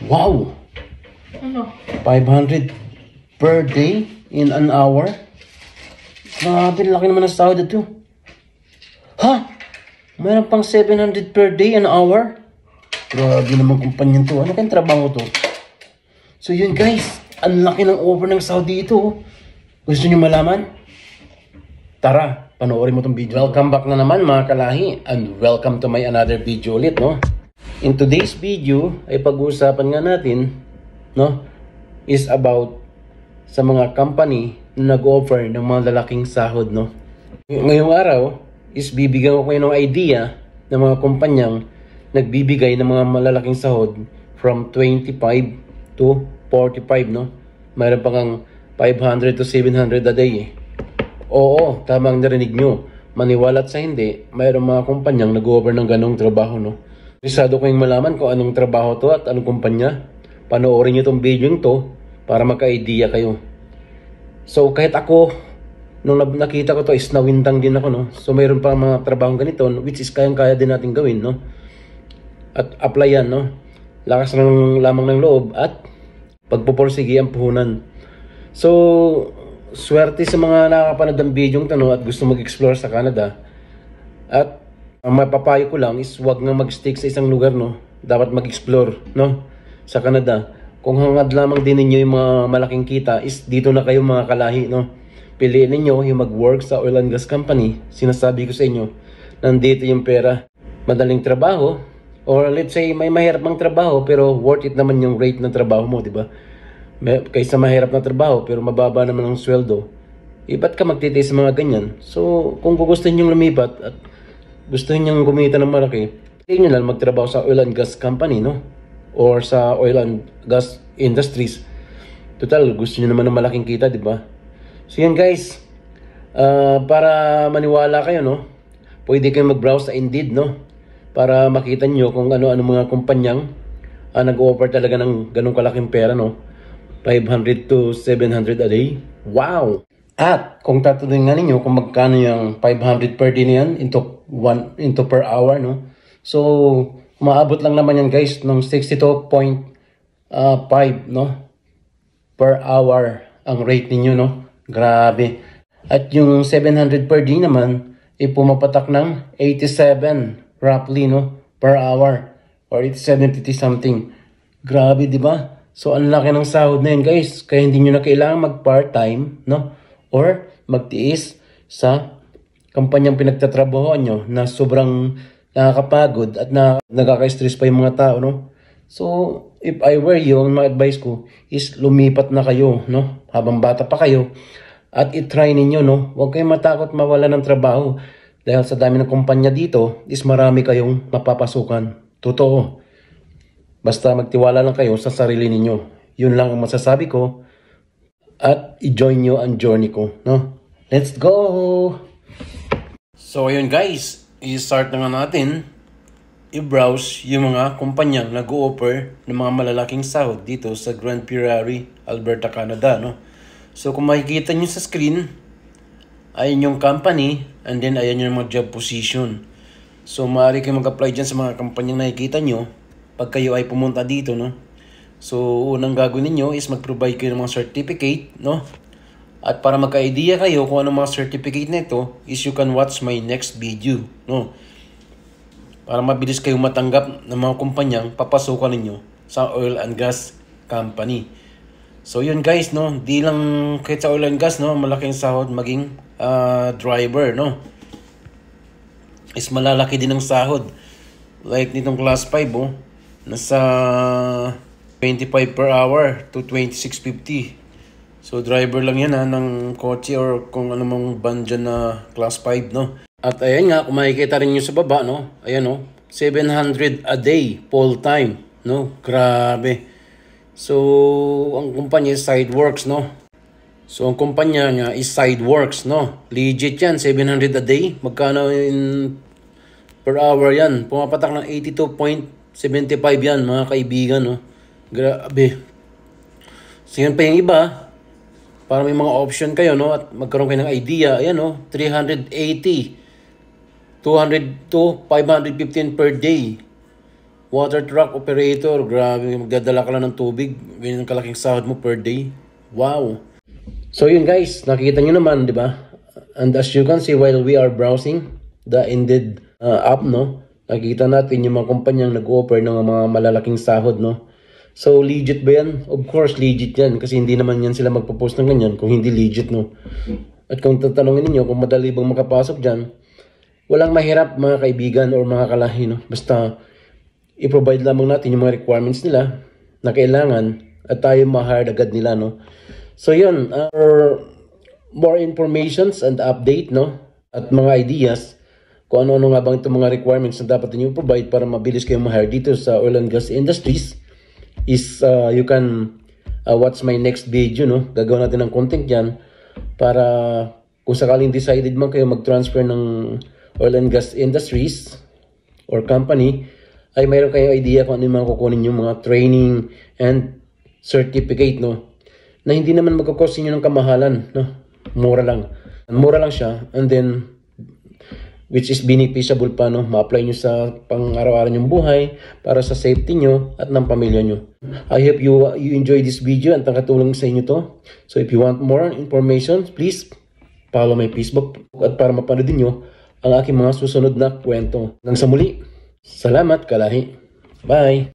Wow! Ano? 500 per day in an hour? Grabe, laki naman ng sahod ito. Ha? Mayroon pang 700 per day an hour? Grabe naman kumpanya to. Ano kayong trabaho to? So yun guys, ang laki ng offer ng sahod dito. Gusto niyo malaman? Tara, panoorin mo tong video. Welcome back na naman mga kalahi, and welcome to my another video ulit, no? In today's video ay pag-uusapan nga natin, no, is about sa mga company na nag-offer ng mga lalaking sahod, no? Ngayong araw is bibigyan ko kayo ng idea ng mga kumpanyang nagbibigay ng mga malalaking sahod from 25 to 45, no? Mayroon pa kang 500 to 700 a day, eh. Oo, tamang narinig nyo. Maniwalat sa hindi, mayroong mga kumpanyang nag-offer ng ganong trabaho, no? Interesado ko yung malaman kung anong trabaho to at anong kumpanya. Panoorin nyo itong video to para magka-idea kayo. So, kahit ako, nung nakita ko to is nawintang din ako, no? So, mayroon pa mga trabaho ganito, which is kayang-kaya din natin gawin, no? At apply yan, no? Lakas ng lamang ng loob at pagpupursige ang puhunan. So, swerte sa mga nakakapanood ng video ito, no, at gusto mag-explore sa Canada. At ang mapapayo ko lang is huwag nga mag-stick sa isang lugar, no. Dapat mag-explore, no, sa Canada. Kung hangad lamang din ninyo yung mga malaking kita is dito na kayo mga kalahi, no. Piliin ninyo yung mag-work sa oil and gas company. Sinasabi ko sa inyo, nandito yung pera. Madaling trabaho, or let's say may mahirap mang trabaho pero worth it naman yung rate ng trabaho mo, di ba? Kaysa mahirap na trabaho pero mababa naman ang sweldo, ba't ka magtitiis sa mga ganyan? So, kung gugustuhin nyo lumipat at gustuhin nyo kumita ng malaki, hindi nyo lang magtrabaho sa oil and gas company, no? Or sa oil and gas industries. Total, gusto nyo naman ng malaking kita, di ba? So, yan guys. Para maniwala kayo, no? Pwede kayo mag-browse sa Indeed, no? Para makita nyo kung ano-ano mga kumpanyang nag-offer talaga ng ganong kalaking pera, no? 500 to 700 a day. Wow! At kung tatanungin nga ninyo kung magkano yung 500 per day na yan into per hour, no? So, maabot lang naman yan guys ng 62.5, no? Per hour ang rate ninyo, no? Grabe. At yung 700 per day naman, pumapatak ng 87 roughly, no? Per hour. Or 87, 50 something. Grabe, di ba? So, ang laki ng sahod na yun, guys. Kaya hindi nyo na kailangan mag-part-time, no? Or magtiis sa kampanyang pinagtatrabahoan nyo na sobrang nakakapagod at nakaka-stress pa yung mga tao, no? So, if I were you, ang ma-advise ko is lumipat na kayo, no? Habang bata pa kayo. At i-try ninyo, no? Huwag kayong matakot mawala ng trabaho. Dahil sa dami ng kumpanya dito, is marami kayong mapapasukan. Totoo. Basta magtiwala lang kayo sa sarili ninyo. Yun lang ang masasabi ko. At i-join nyo ang journey ko, no? Let's go! So, ayun guys. I-start na nga natin. I-browse yung mga kumpanyang nag-o-offer ng mga malalaking sahod dito sa Grande Prairie, Alberta, Canada, no? So, kung makikita nyo sa screen, ayan yung company, and then ayan yung mga job position. So, maaari kayo mag-apply dyan sa mga kumpanyang nakikita nyo pag kayo ay pumunta dito, no? So, unang gagawin niyo is mag-provide kayo ng mga certificate, no? At para magka-idea kayo kung anong mga certificate nito, is you can watch my next video, no? Para mabilis kayong matanggap ng mga kumpanyang papasukan ninyo sa oil and gas company. So, yun guys, no? Di lang kahit sa oil and gas, no? Malaking sahod maging driver, no? Is malalaki din ang sahod. Like nitong class 5, oh. Nasa 25 per hour to 26.50. So, driver lang yan ng kotse or kung ano mang van dyan na class 5, no? At ayan nga, kung makikita rin nyo sa baba, no? Ayan, no? 700 a day, full time, no? Grabe. So, ang kumpanya is Sideworks, no? So, ang kumpanya nga is Sideworks, no? Legit yan, 700 a day. Magkano in per hour yan? Pumapatak ng 82.75 yan, mga kaibigan, no? Grabe. So, yan pa yung iba. Para may mga option kayo, no? At magkaroon kayo ng idea. Ayan, no? 380. 200 to 515 per day. Water truck operator, grabe, magdadala ka lang ng tubig, ganyan kalaking sahod mo per day. Wow. So yun guys, nakikita nyo naman, di ba? And as you can see while we are browsing the Indeed app, no? Nakikita natin yung mga kumpanyang nag-offer ng mga malalaking sahod, no? So legit ba yan? Of course legit yan kasi hindi naman yan sila magpo-post ng ganyan kung hindi legit, no? At kung tatanungin niyo kung madali bang makapasok dyan, walang mahirap mga kaibigan or mga kalahi, no? Basta i-provide lamang natin yung mga requirements nila na kailangan at tayo ma-hire agad nila, no? So yun, for more informations and update, no? At mga ideas kung ano-ano nga bang itong mga requirements na dapat niyo provide para mabilis kayong ma-hire dito sa oil and gas industries is you can watch my next video, no? Gagawin natin ng content dyan para kung sakaling decided man kayo mag-transfer ng oil and gas industries or company, ay mayroon kayong idea kung ano yung mga kukunin yung mga training and certificate, no? Na hindi naman magkakos inyo ng kamahalan, no? Mura lang siya, and then which is beneficiable pa, no? Ma-apply nyo sa pang-araw-araw nyong buhay para sa safety nyo at ng pamilya nyo. I hope you enjoy this video at nakatulong sa inyo to. So if you want more information, please follow my Facebook at para mapanood nyo ang aking mga susunod na kwento. Hanggang sa muli, salamat kalahi. Bye!